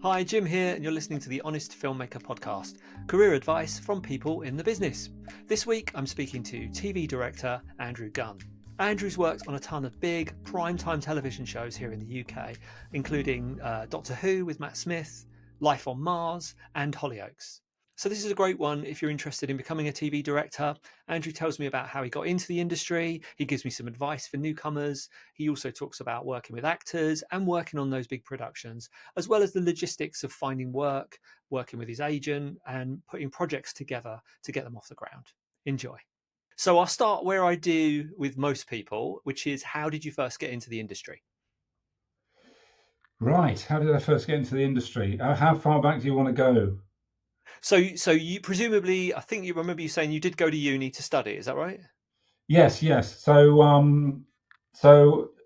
Hi, Jim here, and you're listening to the Honest Filmmaker podcast, career advice from people in the business. This week, I'm speaking to TV director Andrew Gunn. Andrew's worked on a ton of big primetime television shows here in the UK, including Doctor Who with Matt Smith, Life on Mars, and Hollyoaks. So this is a great one if you're interested in becoming a TV director. Andrew tells me about how he got into the industry. He gives me some advice for newcomers. He also talks about working with actors and working on those big productions, as well as the logistics of finding work, working with his agent, and putting projects together to get them off the ground. Enjoy. So I'll start where I do with most people, which is, how did you first get into the industry? Right. How did I first get into the industry? How far back do you want to go? So you presumably, I think you remember you saying you did go to uni to study. Is that right? Yes. So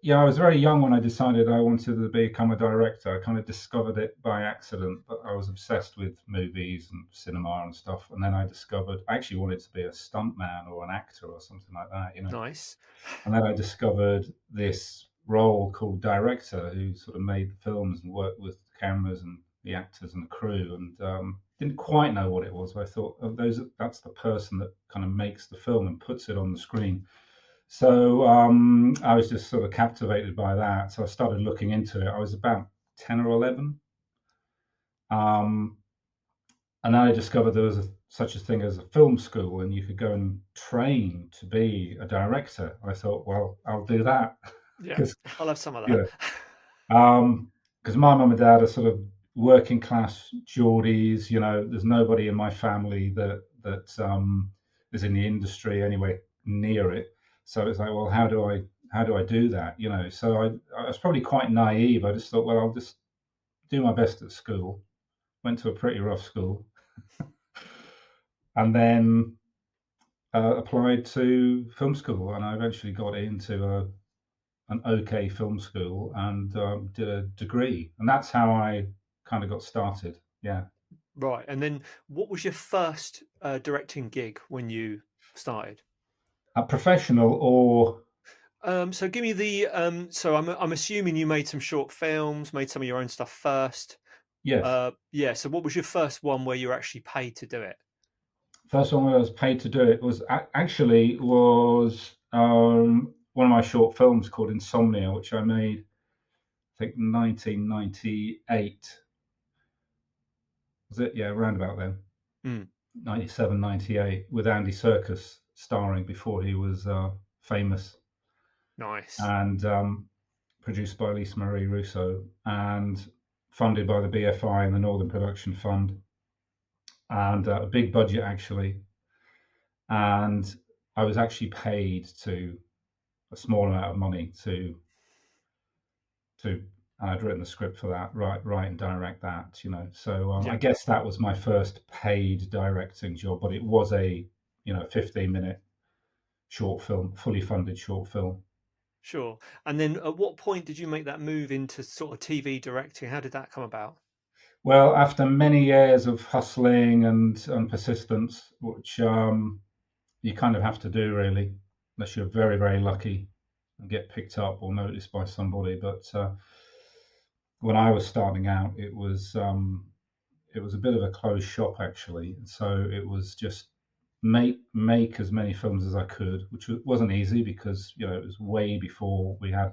yeah, I was very young when I decided I wanted to become a director. I kind of discovered it by accident, but I was obsessed with movies and cinema and stuff. And then I discovered I actually wanted to be a stuntman or an actor or something like that. Nice. And then I discovered this role called director, who sort of made the films and worked with the cameras and the actors and the crew, and didn't quite know what it was. But I thought, oh, that's the person that kind of makes the film and puts it on the screen. So I was just sort of captivated by that. So I started looking into it. I was about 10 or 11. And then I discovered there was such a thing as a film school, and you could go and train to be a director. I thought, well, I'll do that Yeah, because I'll have some of you that. know, because my mum and dad are sort of working class Geordies. There's nobody in my family that is in the industry anyway near it. So it's like, well, how do I do that? So I was probably quite naive. I just thought, well, I'll just do my best at school. Went to a pretty rough school, and then applied to film school, and I eventually got into an okay film school and did a degree, and that's how I kind of got started. Yeah. Right. And then what was your first directing gig when you started? A professional or So give me the so I'm assuming you made some short films, made some of your own stuff first. yes, Yeah, so what was your first one where you were actually paid to do it? first one I was paid to do it was actually was one of my short films called Insomnia, which I made, I think, 1998. Was it? Yeah, around about then. Mm, 97, 98, with Andy Serkis starring before he was famous, nice. and produced by Lisa Marie Russo and funded by the BFI and the Northern Production Fund, and a big budget actually. And I was actually paid to a small amount of money to and I'd written the script for that, write and direct that. So I Yeah, guess that was my first paid directing job, but it was a 15-minute short film, fully funded short film. sure. And then at what point did you make that move into sort of TV directing? How did that come about? Well, after many years of hustling and persistence, which you kind of have to do really, unless you're very, very lucky and get picked up or noticed by somebody. But when I was starting out, it was a bit of a closed shop actually. So it was just make as many films as I could, which wasn't easy because it was way before we had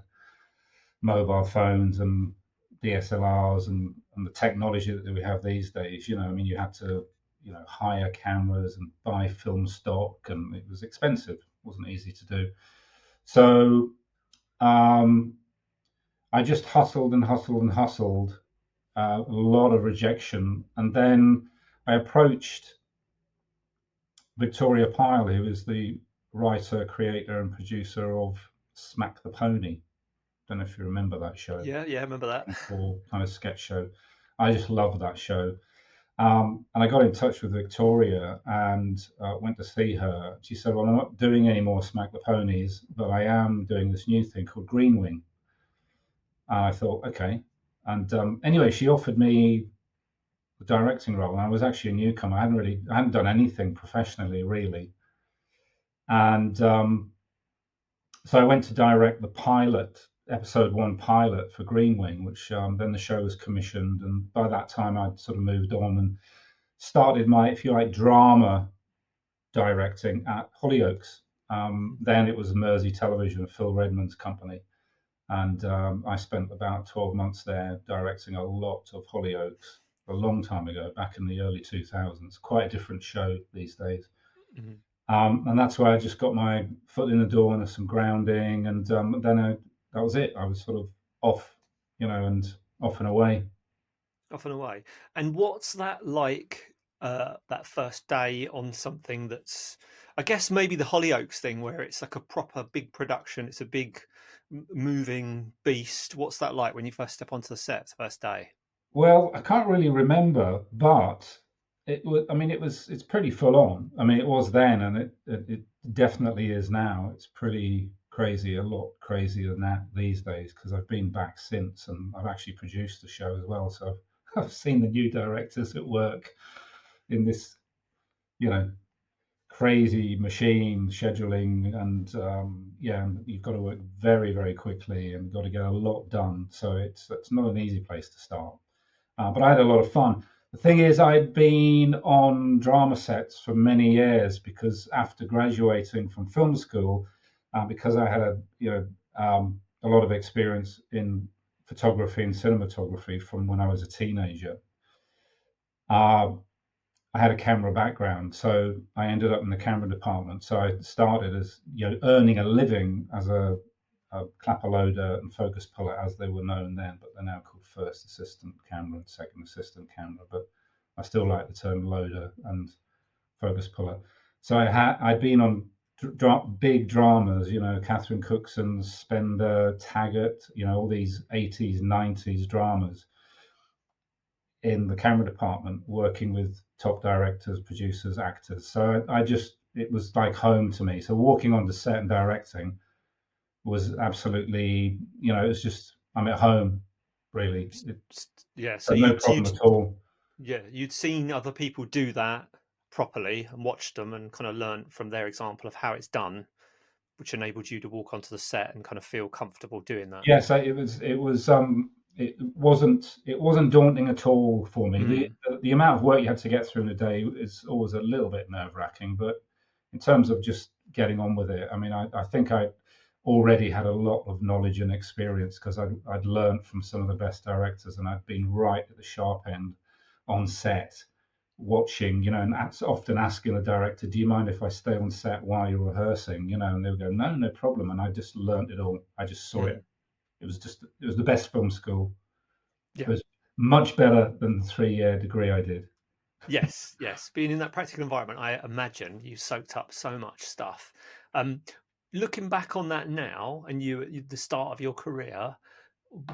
mobile phones and DSLRs and the technology that we have these days. I mean, you had to hire cameras and buy film stock, and it was expensive. It wasn't easy to do. So um, I just hustled and hustled and hustled. A lot of rejection, and then I approached Victoria Pyle, who is the writer, creator, and producer of Smack the Pony. Don't know if you remember that show. Yeah, I remember that. Or kind of sketch show. I just love that show. And I got in touch with Victoria and went to see her. She said, well, I'm not doing any more Smack the Ponies, but I am doing this new thing called Green Wing. And I thought, okay. And anyway, she offered me the directing role. And I was actually a newcomer. I hadn't done anything professionally, really. And so I went to direct the pilot episode 1 pilot for Green Wing, which then the show was commissioned, and by that time I'd sort of moved on and started my, if you like, drama directing at Hollyoaks. Then it was Mersey Television, Phil Redmond's company, and I spent about 12 months there directing a lot of Hollyoaks a long time ago, back in the early 2000s. Quite a different show these days. Mhm. And that's where I just got my foot in the door and some grounding, and that was it. I was sort of off, and off and away. Off and away. And what's that like? That first day on something that's, I guess, maybe the Hollyoaks thing, where it's like a proper big production. It's a big moving beast. What's that like when you first step onto the set, the first day? Well, I can't really remember, but it was. I mean, it's pretty full on. I mean, it was then, and it definitely is now. It's pretty crazy, a lot crazier than that these days, because I've been back since, and I've actually produced the show as well. So I've seen the new directors at work in this, you know, crazy machine scheduling, and yeah, and you've got to work very, very quickly and got to get a lot done. So it's not an easy place to start. But I had a lot of fun. The thing is, I'd been on drama sets for many years because after graduating from film school, because I had a lot of experience in photography and cinematography from when I was a teenager. Uh, I had a camera background, so I ended up in the camera department. So I started as earning a living as a clapper loader and focus puller, as they were known then, but they're now called first assistant camera and second assistant camera. But I still like the term loader and focus puller. So I'd been on big dramas, Catherine Cookson's Spender, Taggart, all these 80s, 90s dramas in the camera department, working with top directors, producers, actors. So it was like home to me. So walking on the set and directing was absolutely, it was just, I'm at home, really. Yeah, so No problem at all. you'd seen other people do that properly and watched them and kind of learned from their example of how it's done, which enabled you to walk onto the set and kind of feel comfortable doing that. Yes, it wasn't daunting at all for me. The, Mm, the the amount of work you had to get through in a day is always a little bit nerve-wracking, but in terms of just getting on with it, I mean, I think I already had a lot of knowledge and experience because I'd learned from some of the best directors, and I'd been right at the sharp end on set, watching, and often asking the director, "Do you mind if I stay on set while you're rehearsing?" And they would go, "No, no problem." And I just learned it all. I just saw mm. it. It was the best film school. It Yeah. was much better than the 3-year degree I did. Yes, yes. Being in that practical environment, I imagine you soaked up so much stuff. Um, Looking back on that now, and the start of your career,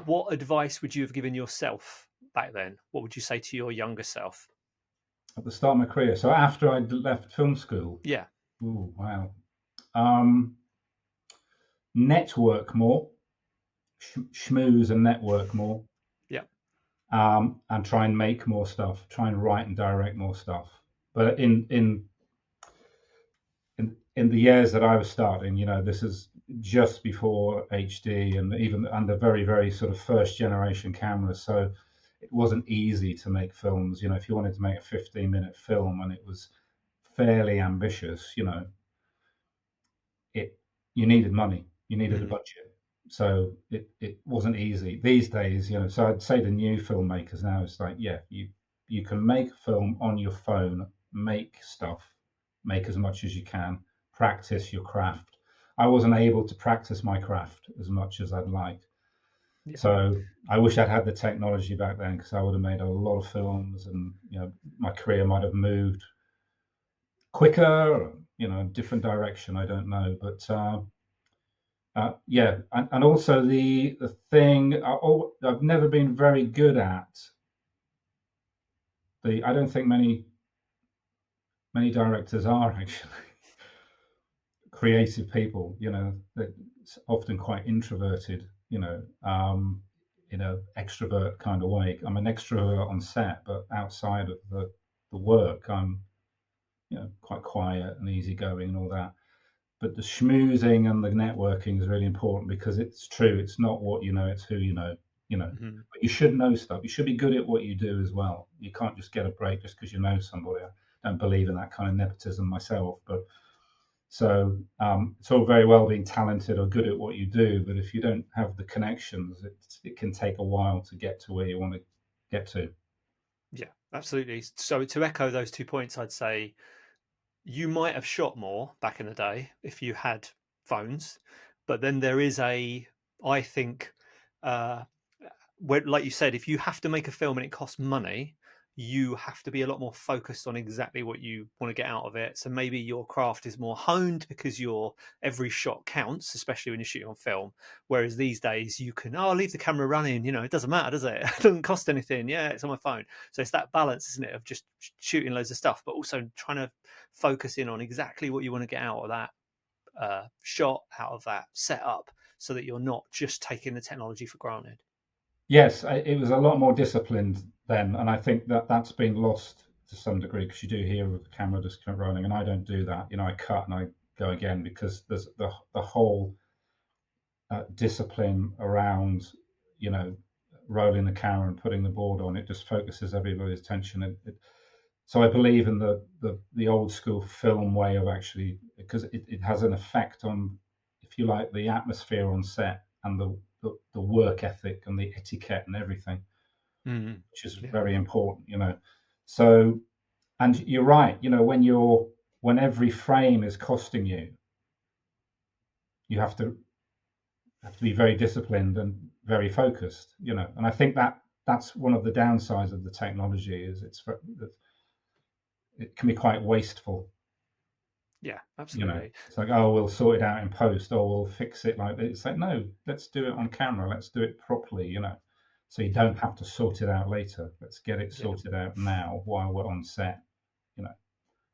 what advice would you have given yourself back then? What would you say to your younger self? At the start of my career. So after I'd left film school, Yeah, ooh, wow. Um, Network more, schmooze and network more, yeah. and try and make more stuff, try and write and direct more stuff. But in the years that I was starting, this is just before HD and even and the very, very sort of first generation cameras. So it wasn't easy to make films. If you wanted to make a 15-minute film and it was fairly ambitious, it you needed money, you needed a Mm, budget. So it wasn't easy. These days, so I'd say the new filmmakers now, it's like, yeah, you can make a film on your phone, make stuff, make as much as you can, practice your craft. I wasn't able to practice my craft as much as I'd like. yeah. So I wish I'd had the technology back then, because I would have made a lot of films, and my career might have moved quicker, different direction. I don't know, but yeah, and also the thing I've never been very good at. I don't think many directors are actually creative people. They're often quite introverted. Extrovert kind of way. I'm an extrovert on set, but outside of the work, I'm quite quiet and easygoing and all that. but the schmoozing and the networking is really important because it's true. It's not what you know, it's who you know. You know, Mhm. but you should know stuff. You should be good at what you do as well. You can't just get a break just because you know somebody. I don't believe in that kind of nepotism myself, but so it's all very well being talented or good at what you do, but if you don't have the connections, it can take a while to get to where you want to get to. Yeah, absolutely. So to echo those 2 points, I'd say you might have shot more back in the day if you had phones, but then there is I think, uh, where, like you said, if you have to make a film and it costs money, you have to be a lot more focused on exactly what you want to get out of it. So maybe your craft is more honed because your every shot counts, especially when you're shooting on film. Whereas these days you can, oh, I'll leave the camera running, it doesn't matter, does it? It doesn't cost anything. Yeah, it's on my phone. So it's that balance, isn't it, of just shooting loads of stuff, but also trying to focus in on exactly what you want to get out of that shot, out of that setup, so that you're not just taking the technology for granted. Yes, it was a lot more disciplined then, and I think that that's been lost to some degree because you do hear of the camera just kind of rolling, and I don't do that. I cut and I go again because there's the whole discipline around, you know, rolling the camera and putting the board on. It just focuses everybody's attention. So I believe in the old school film way of actually, because it has an effect on, if you like, the atmosphere on set and the work ethic and the etiquette and everything, Mm. which is Yeah. very important. So, and you're right, when every frame is costing you, you have to be very disciplined and very focused. And I think that's one of the downsides of the technology is it can be quite wasteful. Yeah, absolutely. It's like, oh, we'll sort it out in post, or we'll fix it like this. It's like, no, let's do it on camera. Let's do it properly. So you Yeah. don't have to sort it out later. Let's get it Yeah. sorted out now while we're on set. You know.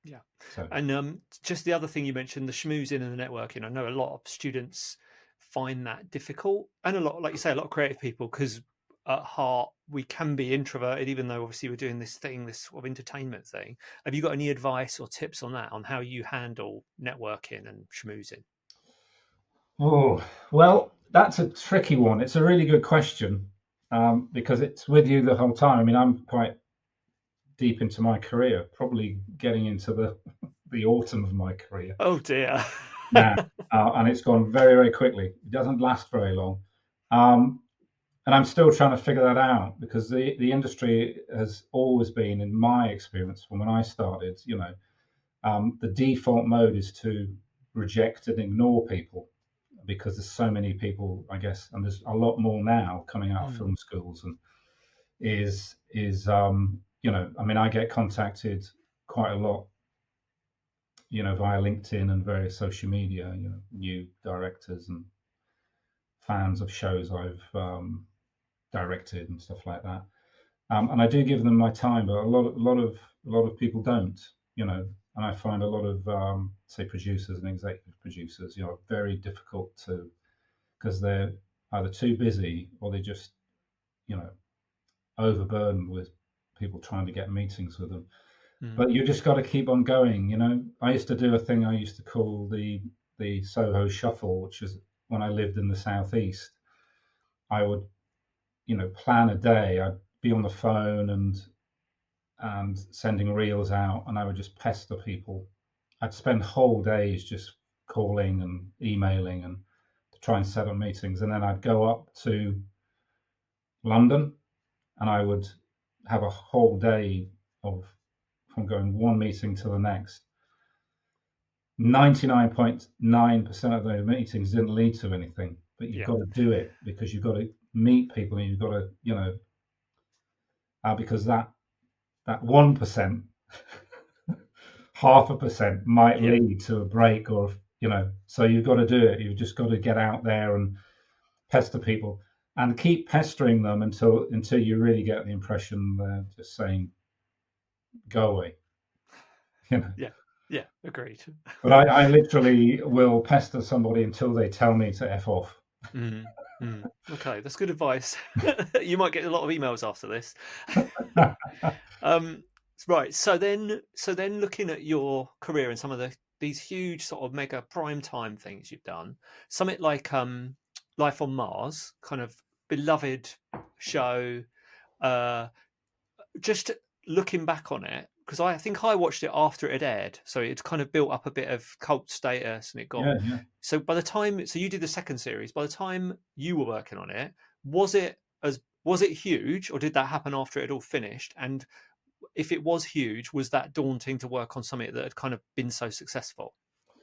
Yeah. So And just the other thing you mentioned, the schmoozing and the networking. I know a lot of students find that difficult, and a lot, like you say, a lot of creative people, because at heart we can be introverted, even though obviously we're doing this thing, this sort of entertainment thing. Have you got any advice or tips on that, on how you handle networking and schmoozing? Oh, well, that's a tricky one. It's a really good question because it's with you the whole time. I mean, I'm quite deep into my career, probably getting into the autumn of my career Oh dear. now, and it's gone very, very quickly. It doesn't last very long, um, and I'm still trying to figure that out because the industry has always been, in my experience, from when I started, the default mode is to reject and ignore people because there's so many people, I guess, and there's a lot more now coming out of Mm, film schools, and I mean, I get contacted quite a lot, via LinkedIn and various social media, new directors and fans of shows I've directed and stuff like that. And I do give them my time, but a lot of people don't, and I find a lot of say producers and executive producers, very difficult to because they're either too busy or they just, you know, overburdened with people trying to get meetings with them. mm, But you just got to keep on going. I used to do a thing I used to call the Soho Shuffle, which is when I lived in the southeast. I would, plan a day. I'd be on the phone and sending reels out, and I would just pester people. I'd spend whole days just calling and emailing and to try and set up meetings, and then I'd go up to London and I would have a whole day of from going one meeting to the next. 99.9% of those meetings didn't lead to anything, but you've yeah. got to do it because you've got to meet people and you've got to, because that 1%, half a percent might Yeah. lead to a break or, so you've got to do it. You've just got to get out there and pester people and keep pestering them until you really get the impression they're just saying, go away. you know. Yeah. Yeah. Agreed. But I literally will pester somebody until they tell me to F off. Mm, mm. Okay, that's good advice. You might get a lot of emails after this. Um, right. So then looking at your career and some of the these huge sort of mega prime time things you've done, something like Life on Mars, kind of beloved show. Uh, just looking back on it, because I think I watched it after it had aired, so it kind of built up a bit of cult status, and it got. Yeah, yeah. So by the time, so you did the second series. By the time you were working on it, was it huge, or did that happen after it had all finished? And if it was huge, was that daunting to work on something that had kind of been so successful?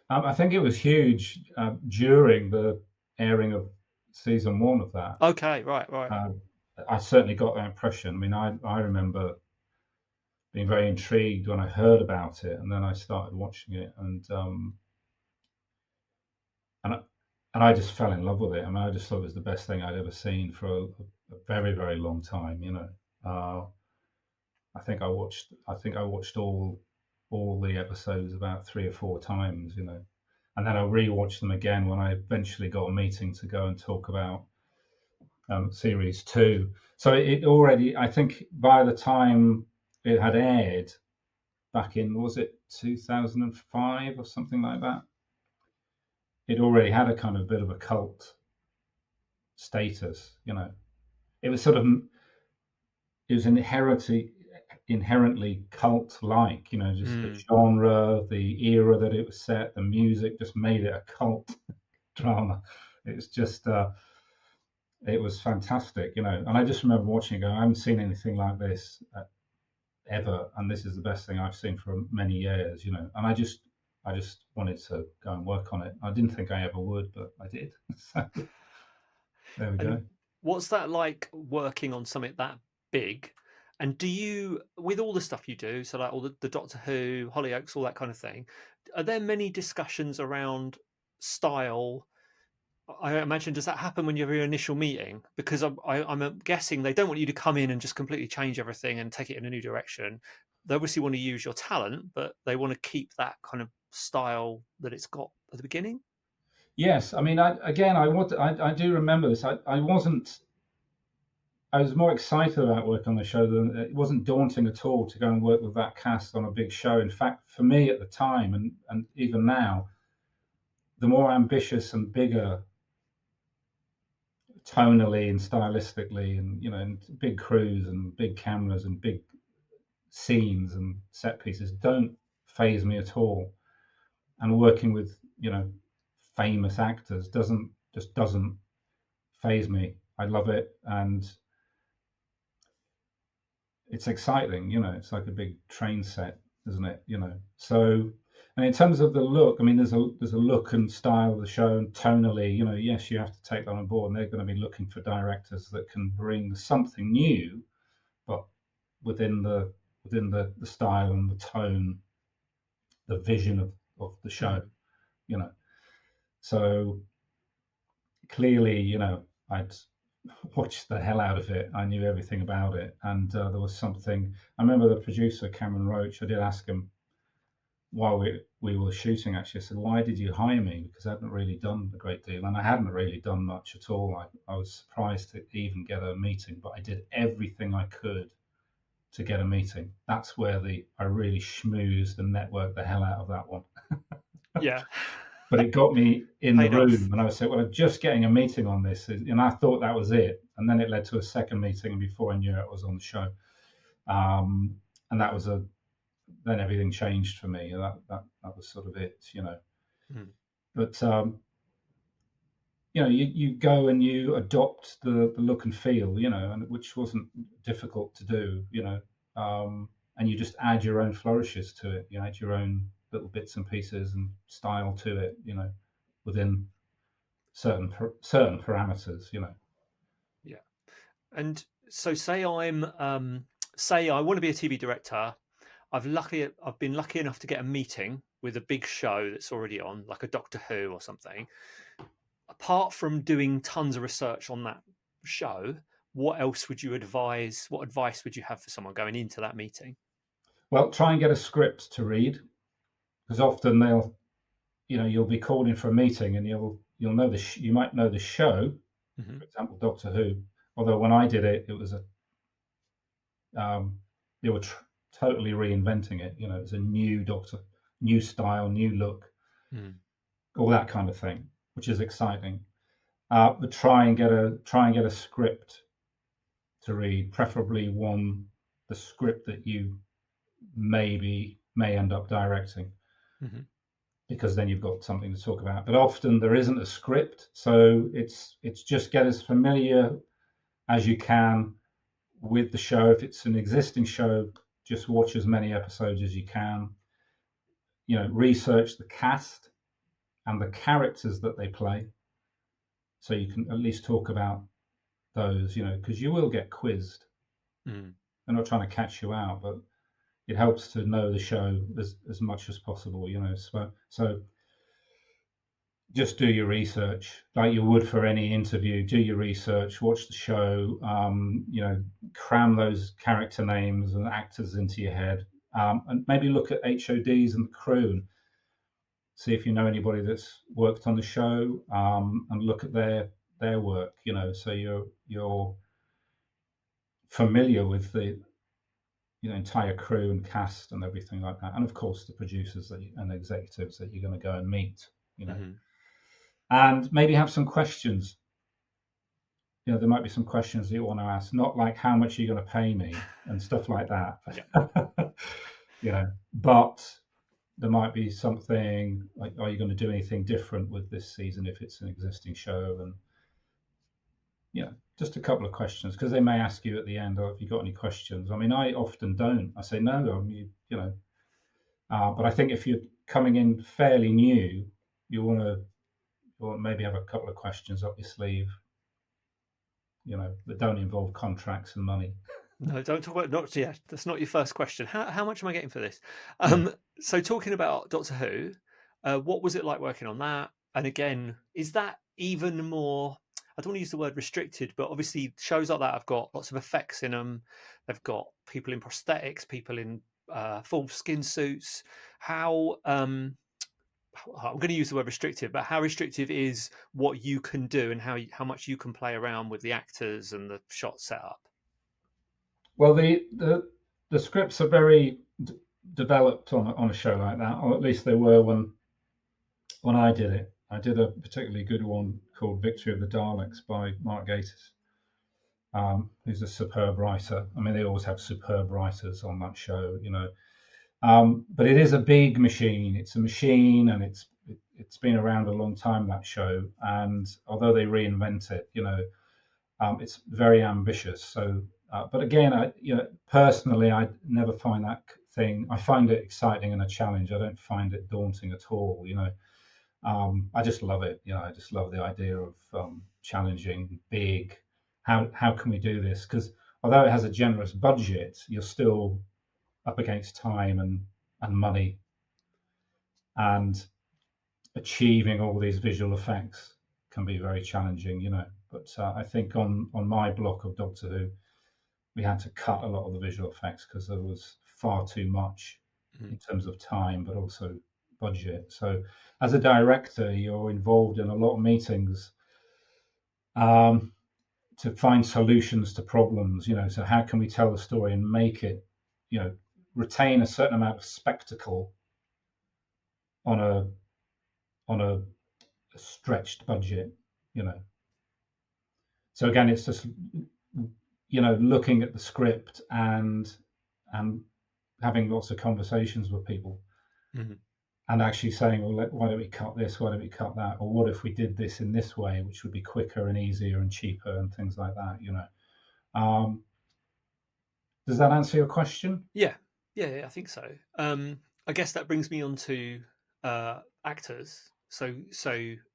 I think it was huge during the airing of season one of that. Okay, right, right. Uh, I certainly got that impression. I mean, I remember being very intrigued when I heard about it, and then I started watching it, and I, and I just fell in love with it. I mean, I just thought it was the best thing I'd ever seen for a very, very long time. I think I watched all the episodes about 3 or 4 times. And then I rewatched them again when I eventually got a meeting to go and talk about series two. So it already, I think, by the time it had aired back in, was it 2005 or something like that? It already had a kind of bit of a cult status. It was sort of, it was inherently cult-like. Just the Mm. genre, the era that it was set, the music just made it a cult drama. It's just, it was fantastic. And I just remember watching it going, I haven't seen anything like this ever, and this is the best thing I've seen for many years. And I just wanted to go and work on it. I didn't think I ever would, but I did. So there we And go. what's that like working on something that big? And do you, with all the stuff you do, so like all the Doctor Who, Hollyoaks, all that kind of thing, are there many discussions around style? I imagine, does that happen when you have your initial meeting? Because I'm guessing they don't want you to come in and just completely change everything and take it in a new direction. They obviously want to use your talent, but they want to keep that kind of style that it's got at the beginning. Yes, I mean, I do remember this. I was more excited about work on the show than it wasn't daunting at all to go and work with that cast on a big show. In fact, for me at the time and even now, the more ambitious and bigger tonally and stylistically and big crews and big cameras and big scenes and set pieces don't phase me at all. And working with, famous actors doesn't phase me. I love it, and it's exciting. It's like a big train set, isn't it? So, and in terms of the look, I mean, there's a look and style of the show, and tonally, yes, you have to take that on board, and they're going to be looking for directors that can bring something new, but within the style and the tone, the vision of the show. Mm. You know, so clearly, I'd watched the hell out of it. I knew everything about it, and there was something. I remember the producer Cameron Roach. I did ask him while we were shooting. Actually, I said, "Why did you hire me?" Because I hadn't really done a great deal, and I hadn't really done much at all. I was surprised to even get a meeting, but I did everything I could to get a meeting. That's where I really schmoozed and networked the hell out of that one. Yeah, But it got me in the paid room, off. and I said, "Well, I'm just getting a meeting on this," and I thought that was it. And then it led to a second meeting, and before I knew it, I was on the show. And that was then everything changed for me. That was sort of it. Mm. But you go and you adopt the look and feel, and which wasn't difficult to do. And you just add your own flourishes to it. You add your own little bits and pieces and style to it. Within certain parameters. Yeah. And so say I want to be a TV director. I've been lucky enough to get a meeting with a big show that's already on, like a Doctor Who or something. Apart from doing tons of research on that show, what else would you advise? What advice would you have for someone going into that meeting? Well, try and get a script to read, because often you'll be called in for a meeting, and you'll know you might know the show, Hmm. for example, Doctor Who. Although when I did it, it was they were totally reinventing it. It was a new style, new look, Mm. all that kind of thing, which is exciting. But try and get a script to read, preferably one the script that you may end up directing, Mm-hmm. because then you've got something to talk about. But often there isn't a script, so it's just get as familiar as you can with the show. If it's an existing show, just watch as many episodes as you can. Research the cast and the characters that they play, so you can at least talk about those. Because you will get quizzed. Mm. They're not trying to catch you out, but it helps to know the show as much as possible. So just do your research like you would for any interview. Do your research, watch the show, cram those character names and actors into your head, and maybe look at HODs and the crew and see if you know anybody that's worked on the show, and look at their work, so you're familiar with the entire crew and cast and everything like that, and of course the producers and executives that you're going to go and meet, Mm-hmm. and maybe have some questions. There might be some questions that you want to ask, not like how much are you going to pay me and stuff like that. But there might be something like, are you going to do anything different with this season if it's an existing show? And just a couple of questions, because they may ask you at the end, have you got any questions? I mean, I often don't. I say no. But I think if you're coming in fairly new, you want to maybe have a couple of questions up your sleeve, that don't involve contracts and money. No, don't talk about not yet. That's not your first question. How much am I getting for this? Yeah. So talking about Doctor Who, what was it like working on that? And again, is that even more? I don't want to use the word restricted, but obviously shows like that have got lots of effects in them. They've got people in prosthetics, people in full skin suits. How I'm going to use the word restrictive, but how restrictive is what you can do, and how much you can play around with the actors and the shot setup? Well, the scripts are very developed on a show like that, or at least they were when I did it. I did a particularly good one called Victory of the Daleks by Mark Gatiss, who's a superb writer. I mean, they always have superb writers on that show. But it is a big machine. It's a machine, and it's been around a long time, that show. And although they reinvent it, it's very ambitious. So, but again, personally, I never find that thing. I find it exciting and a challenge. I don't find it daunting at all. I just love it. I just love the idea of challenging, big. How can we do this? Because although it has a generous budget, you're still up against time and money, and achieving all these visual effects can be very challenging. But I think on my block of Doctor Who, we had to cut a lot of the visual effects because there was far too much in terms of time, but also budget. So as a director, you're involved in a lot of meetings, to find solutions to problems. So how can we tell the story and make it, retain a certain amount of spectacle on a stretched budget. you know so again, it's just looking at the script and having lots of conversations with people, Mm-hmm. and actually saying, well, why don't we cut this, why don't we cut that, or what if we did this in this way, which would be quicker and easier and cheaper and things like that. Does that answer your question? Yeah, yeah, I think so. I guess that brings me on to actors. So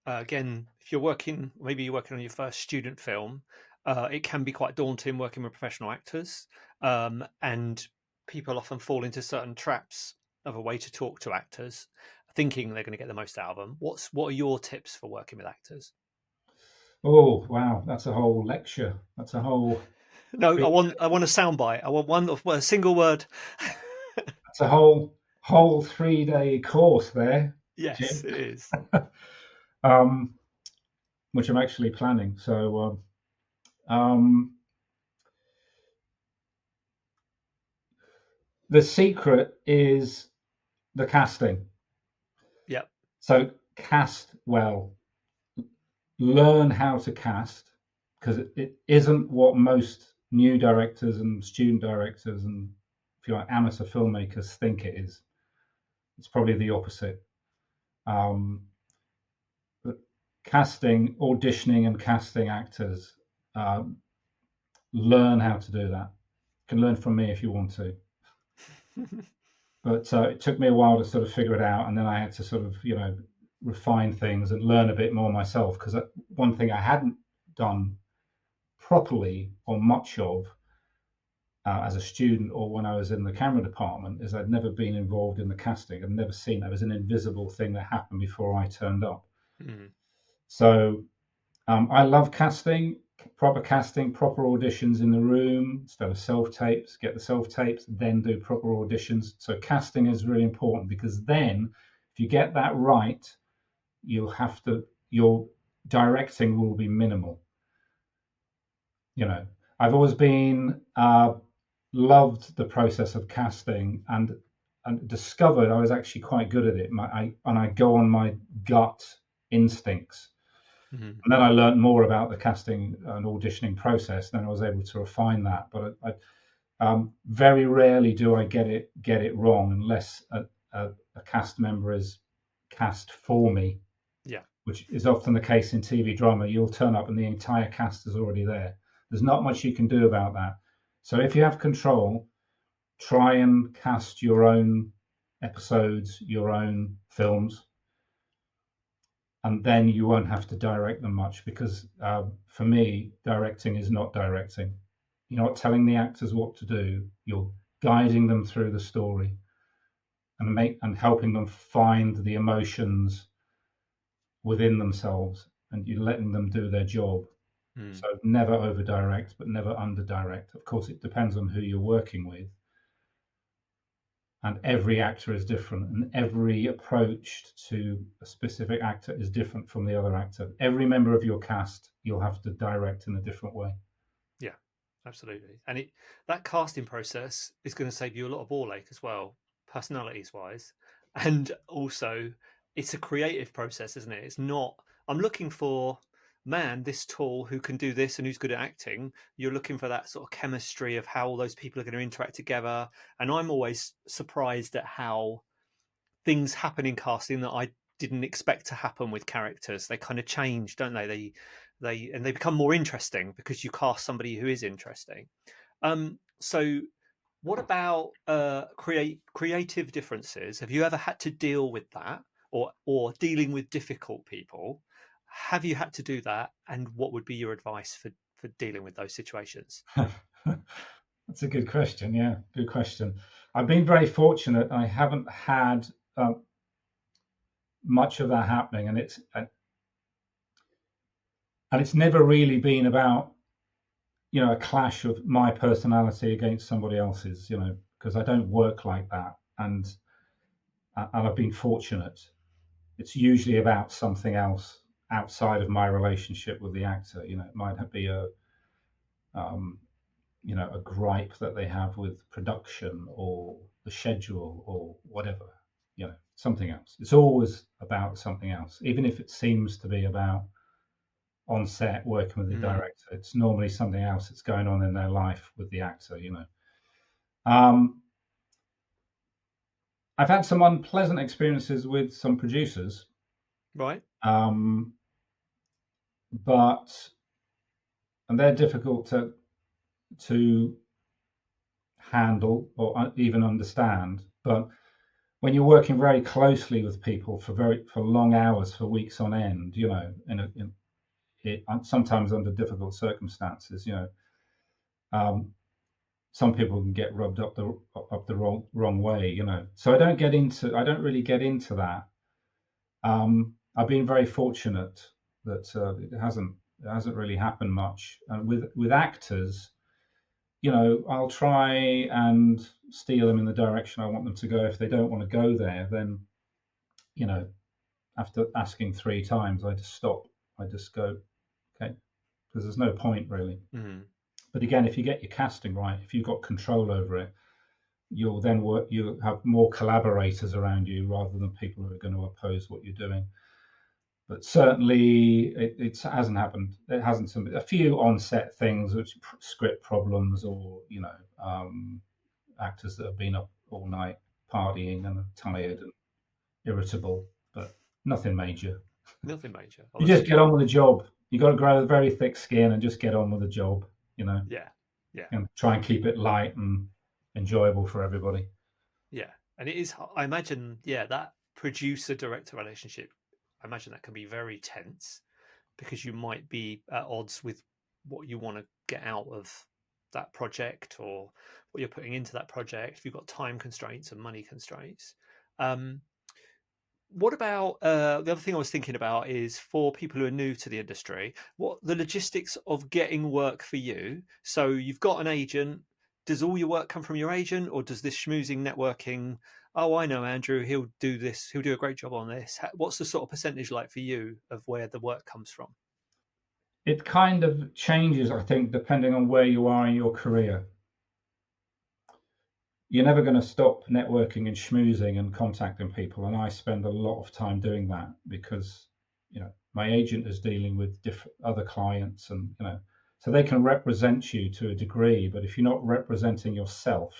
again, if you're working, maybe you're working on your first student film, it can be quite daunting working with professional actors, and people often fall into certain traps of a way to talk to actors, thinking they're going to get the most out of them. What are your tips for working with actors? Oh wow, that's a whole lecture. That's a whole No, big, I want a soundbite. I want a single word. that's a whole 3-day course there, Yes, Jim. it is. um, which I'm actually planning. So the secret is the casting. So cast well, learn how to cast, because it isn't what most new directors and student directors and, if you like, amateur filmmakers think it is. It's probably the opposite. Um, but casting, auditioning, and casting actors, um, learn how to do that. You can learn from me if you want to. But it took me a while to sort of figure it out, and then I had to sort of, refine things and learn a bit more myself. Because one thing I hadn't done properly or much of as a student or when I was in the camera department is I'd never been involved in the casting. I'd never seen it. It was an invisible thing that happened before I turned up. Mm. So I love casting, proper auditions in the room instead of self-tapes. Get the self-tapes, then do proper auditions. So casting is really important, because then if you get that right, your directing will be minimal. I've always been loved the process of casting, and discovered I was actually quite good at it. I go on my gut instincts. Mm. And then I learned more about the casting and auditioning process. Then I was able to refine that. But very rarely do I get it wrong, unless a cast member is cast for me. Yeah. Which is often the case in TV drama. You'll turn up and the entire cast is already there. There's not much you can do about that. So if you have control, try and cast your own episodes, your own films, and then you won't have to direct them much, because for me, directing is not directing. You're not telling the actors what to do. You're guiding them through the story and helping them find the emotions within themselves, and you're letting them do their job. Mm. So never over direct, but never under direct. Of course, it depends on who you're working with. And every actor is different, and every approach to a specific actor is different from the other actor. Every member of your cast, you'll have to direct in a different way. Yeah, absolutely. And that casting process is going to save you a lot of ball ache as well, personalities wise. And also, it's a creative process, isn't it? It's not, I'm looking for, man, this tall who can do this and who's good at acting. You're looking for that sort of chemistry of how all those people are going to interact together. And I'm always surprised at how things happen in casting that I didn't expect to happen with characters. They kind of change, don't they? They become more interesting because you cast somebody who is interesting. So what about creative differences? Have you ever had to deal with that, or dealing with difficult people? Have you had to do that, and what would be your advice for dealing with those situations? That's a good question. Yeah, good question. I've been very fortunate. I haven't had much of that happening, and it's never really been about a clash of my personality against somebody else's. Because I don't work like that, and I've been fortunate. It's usually about something else outside of my relationship with the actor. It might be um, a gripe that they have with production or the schedule or whatever. Something else. It's always about something else, even if it seems to be about on set working with the Mm, director. It's normally something else that's going on in their life with the actor. Um, I've had some unpleasant experiences with some producers, right. um, but and they're difficult to handle or even understand. But when you're working very closely with people for long hours, for weeks on end, sometimes under difficult circumstances, um, some people can get rubbed up the wrong way. So I don't really get into that. I've been very fortunate that it hasn't really happened much. And with actors, I'll try and steer them in the direction I want them to go. If they don't want to go there, then you know, after asking 3 times, I just stop. I just go, okay, because there's no point really. Mm, But again, if you get your casting right, if you've got control over it, you'll then work. You have more collaborators around you rather than people who are going to oppose what you're doing. But certainly, it hasn't happened. It hasn't. A few on-set things, which script problems, or actors that have been up all night partying and are tired and irritable, but nothing major. Nothing major. Oh, You that's just get good. on with the job. You got to grow a very thick skin and just get on with the job, you know, Yeah, yeah, and try and keep it light and enjoyable for everybody. yeah. And it is. I imagine, yeah, that producer director relationship. I imagine that can be very tense because you might be at odds with what you want to get out of that project or what you're putting into that project. If you've got time constraints and money constraints. Um, What about the other thing I was thinking about is for people who are new to the industry, what the logistics of getting work for you? So you've got an agent. Does all your work come from your agent, or does this schmoozing networking? Oh, I know Andrew. He'll do this. He'll do a great job on this. What's the sort of percentage like for you of where the work comes from? It kind of changes, I think, depending on where you are in your career. You're never going to stop networking and schmoozing and contacting people, and I spend a lot of time doing that because my agent is dealing with different other clients, and so they can represent you to a degree, but if you're not representing yourself,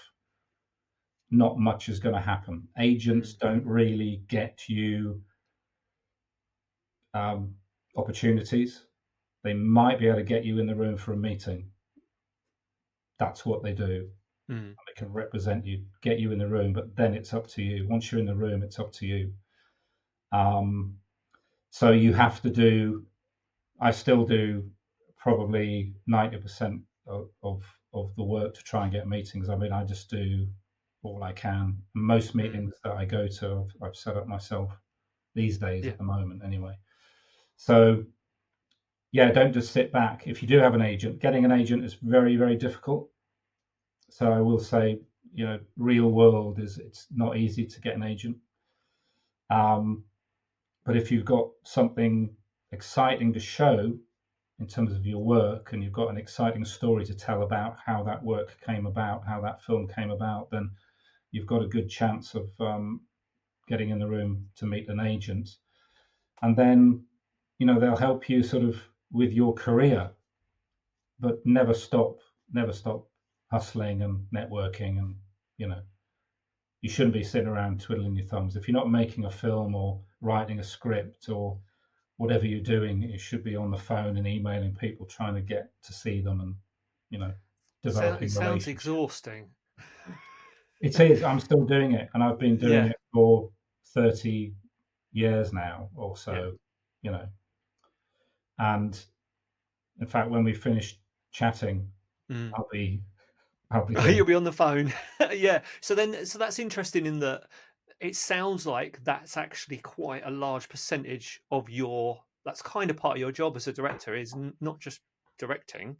not much is going to happen. Agents Mm, don't really get you um, opportunities. They might be able to get you in the room for a meeting. That's what they do. mm, They can represent you, get you in the room, but then it's up to you. Once you're in the room, it's up to you. Um, so you have to do. I still do probably 90% of the work to try and get meetings. I mean, I just do all I can. Most mm. meetings that I go to, I've set up myself these days Yeah, at the moment, anyway. So yeah, don't just sit back. If you do have an agent, getting an agent is very, very difficult. So I will say, real world is it's not easy to get an agent. Um, but if you've got something exciting to show in terms of your work, and you've got an exciting story to tell about how that work came about, how that film came about, then you've got a good chance of getting in the room to meet an agent. And then, they'll help you sort of with your career, but never stop hustling and networking. And, you know, you shouldn't be sitting around twiddling your thumbs. If you're not making a film or writing a script or whatever you're doing, you should be on the phone and emailing people trying to get to see them and, you know, it developing sounds relationships. exhausting. It is. I'm still doing it, and I've been doing Yeah, it for 30 years now or yeah. so, you know. And in fact, when we finish chatting, Mm. I'll be doing. You'll be on the phone. Yeah. So that's interesting in that it sounds like that's actually quite a large percentage of your, that's kind of part of your job as a director is not just directing,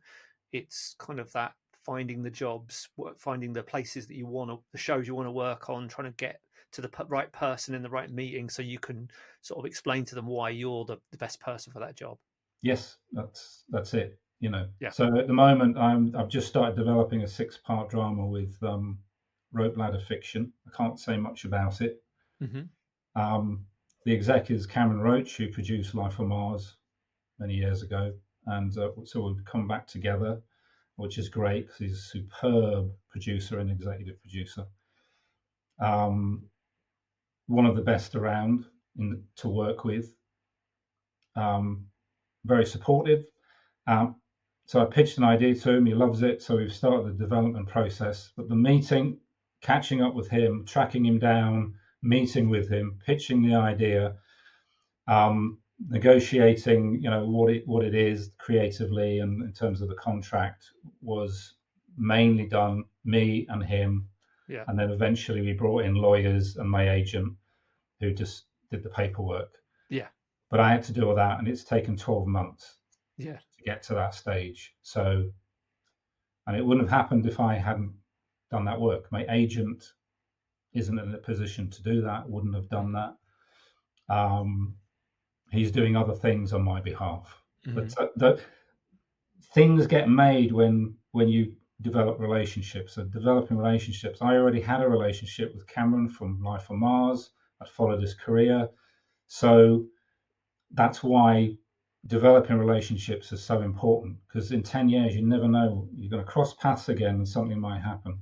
it's kind of that finding the jobs, finding the places that you want to, the shows you want to work on, trying to get to the right person in the right meeting so you can sort of explain to them why you're the best person for that job. Yes, that's it. Yeah. So at the moment, I've just started developing a 6-part drama with rope ladder fiction. I can't say much about it. Hmm. Um, the exec is Cameron Roach, who produced Life on Mars many years ago, and so we've come back together, which is great because he's a superb producer and executive producer. Um, One of the best around to work with. Um, Very supportive. Um, so I pitched an idea to him. He loves it. So we've started the development process. But the meeting, catching up with him, tracking him down, meeting with him, pitching the idea, negotiating, what it is creatively and in terms of the contract was mainly done me and him. Yeah. And then eventually we brought in lawyers and my agent who just did the paperwork. Yeah. But I had to do all that, and it's taken 12 months Yeah. to get to that stage. So, and it wouldn't have happened if I hadn't done that work. My agent isn't in a position to do that, wouldn't have done Mm-hmm. that. Um, he's doing other things on my behalf. Mm-hmm. But the things get made when you develop relationships. So developing relationships. I already had a relationship with Cameron from Life on Mars. I'd followed his career. So that's why developing relationships is so important, because in 10 years, you never know. You're going to cross paths again and something might happen.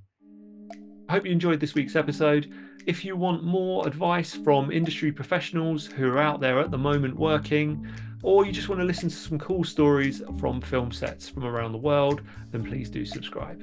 I hope you enjoyed this week's episode. If you want more advice from industry professionals who are out there at the moment working, or you just want to listen to some cool stories from film sets from around the world, then please do subscribe.